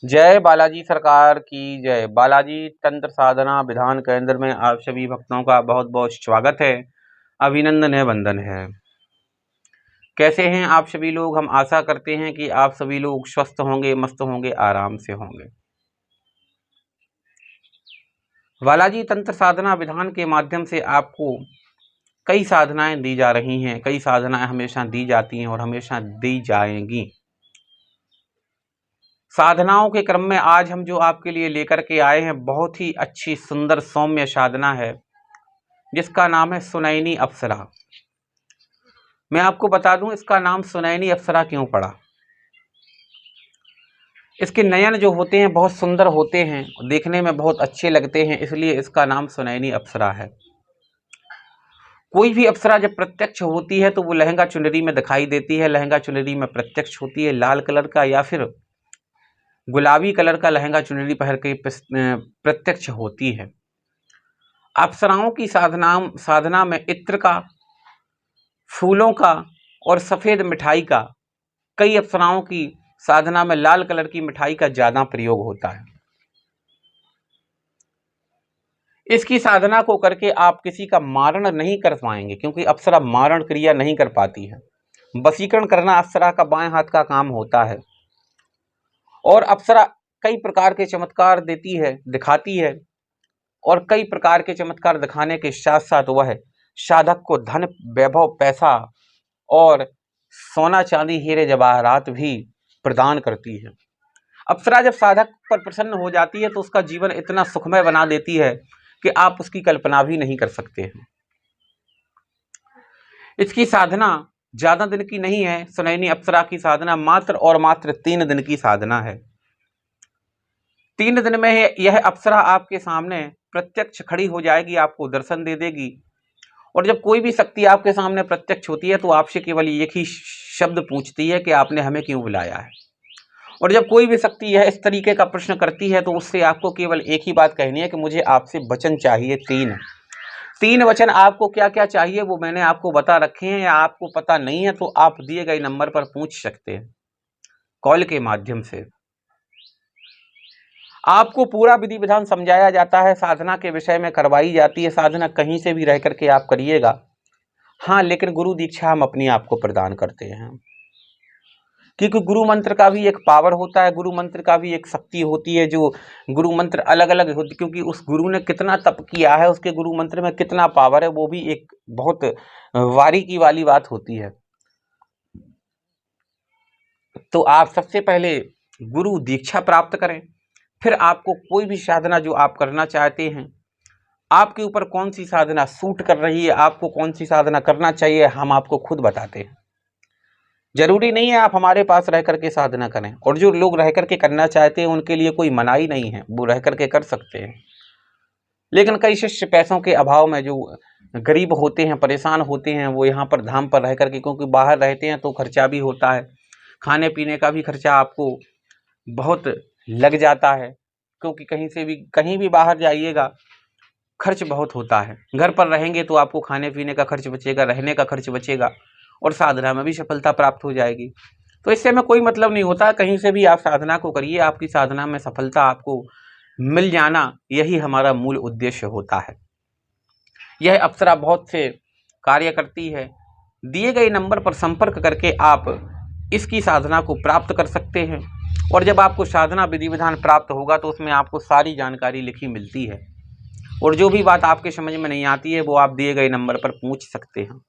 जय बालाजी सरकार की जय। बालाजी तंत्र साधना विधान केंद्र में आप सभी भक्तों का बहुत बहुत स्वागत है, अभिनंदन है, वंदन है। कैसे हैं आप सभी लोग? हम आशा करते हैं कि आप सभी लोग स्वस्थ होंगे, मस्त होंगे, आराम से होंगे। बालाजी तंत्र साधना विधान के माध्यम से आपको कई साधनाएं दी जा रही हैं, कई साधनाएं हमेशा दी जाती हैं और हमेशा दी जाएंगी। साधनाओं के क्रम में आज हम जो आपके लिए लेकर के आए हैं, बहुत ही अच्छी सुंदर सौम्य साधना है जिसका नाम है सुनैनी अप्सरा। मैं आपको बता दूं इसका नाम सुनैनी अप्सरा क्यों पड़ा। इसके नयन जो होते हैं बहुत सुंदर होते हैं, देखने में बहुत अच्छे लगते हैं, इसलिए इसका नाम सुनैनी अप्सरा है। कोई भी अप्सरा जब प्रत्यक्ष होती है तो वो लहंगा चुनरी में दिखाई देती है, लहंगा चुनरी में प्रत्यक्ष होती है, लाल कलर का या फिर गुलाबी कलर का लहंगा चुनरी पहन के प्रत्यक्ष होती है। अप्सराओं की साधना में इत्र का, फूलों का और सफेद मिठाई का, कई अप्सराओं की साधना में लाल कलर की मिठाई का ज्यादा प्रयोग होता है। इसकी साधना को करके आप किसी का मारण नहीं कर पाएंगे, क्योंकि अप्सरा मारण क्रिया नहीं कर पाती है। वशीकरण करना अप्सरा का बाएं हाथ का काम होता है और अप्सरा कई प्रकार के चमत्कार देती है, दिखाती है, और कई प्रकार के चमत्कार दिखाने के साथ साथ वह साधक को धन, वैभव, पैसा और सोना चांदी, हीरे जवाहरात भी प्रदान करती है। अप्सरा जब साधक पर प्रसन्न हो जाती है तो उसका जीवन इतना सुखमय बना देती है कि आप उसकी कल्पना भी नहीं कर सकते हैं। इसकी साधना ज्यादा दिन की नहीं है। सुनैनी अप्सरा की साधना मात्र और मात्र 3 दिन की साधना है। 3 दिन में यह अप्सरा आपके सामने प्रत्यक्ष खड़ी हो जाएगी, आपको दर्शन दे देगी। और जब कोई भी शक्ति आपके सामने प्रत्यक्ष होती है तो आपसे केवल एक ही शब्द पूछती है कि आपने हमें क्यों बुलाया है। और जब कोई भी शक्ति यह इस तरीके का प्रश्न करती है तो उससे आपको केवल एक ही बात कहनी है कि मुझे आपसे वचन चाहिए। 3 वचन आपको क्या क्या चाहिए वो मैंने आपको बता रखे हैं, या आपको पता नहीं है तो आप दिए गए नंबर पर पूछ सकते हैं कॉल के माध्यम से। आपको पूरा विधि विधान समझाया जाता है, साधना के विषय में करवाई जाती है। साधना कहीं से भी रह करके आप करिएगा। हाँ, लेकिन गुरु दीक्षा हम अपनी आपको प्रदान करते हैं, क्योंकि गुरु मंत्र का भी एक पावर होता है, गुरु मंत्र का भी एक शक्ति होती है। जो गुरु मंत्र अलग अलग होती, क्योंकि उस गुरु ने कितना तप किया है, उसके गुरु मंत्र में कितना पावर है, वो भी एक बहुत बारीकी वाली बात होती है। तो आप सबसे पहले गुरु दीक्षा प्राप्त करें, फिर आपको कोई भी साधना जो आप करना चाहते हैं, आपके ऊपर कौन सी साधना सूट कर रही है, आपको कौन सी साधना करना चाहिए, हम आपको खुद बताते हैं। जरूरी नहीं है आप हमारे पास रह करके साधना करें, और जो लोग रह करके करना चाहते हैं उनके लिए कोई मनाही नहीं है, वो रह करके कर सकते हैं। लेकिन कई शिष्य पैसों के अभाव में जो गरीब होते हैं, परेशान होते हैं, वो यहाँ पर धाम पर रह करके, क्योंकि बाहर रहते हैं तो खर्चा भी होता है, खाने पीने का भी खर्चा आपको बहुत लग जाता है, क्योंकि कहीं भी बाहर जाइएगा खर्च बहुत होता है। घर पर रहेंगे तो आपको खाने पीने का खर्च बचेगा, रहने का खर्च बचेगा, और साधना में भी सफलता प्राप्त हो जाएगी। तो इससे में कोई मतलब नहीं होता, कहीं से भी आप साधना को करिए, आपकी साधना में सफलता आपको मिल जाना, यही हमारा मूल उद्देश्य होता है। यह अप्सरा बहुत से कार्य करती है। दिए गए नंबर पर संपर्क करके आप इसकी साधना को प्राप्त कर सकते हैं, और जब आपको साधना विधि विधान प्राप्त होगा तो उसमें आपको सारी जानकारी लिखी मिलती है, और जो भी बात आपके समझ में नहीं आती है वो आप दिए गए नंबर पर पूछ सकते हैं।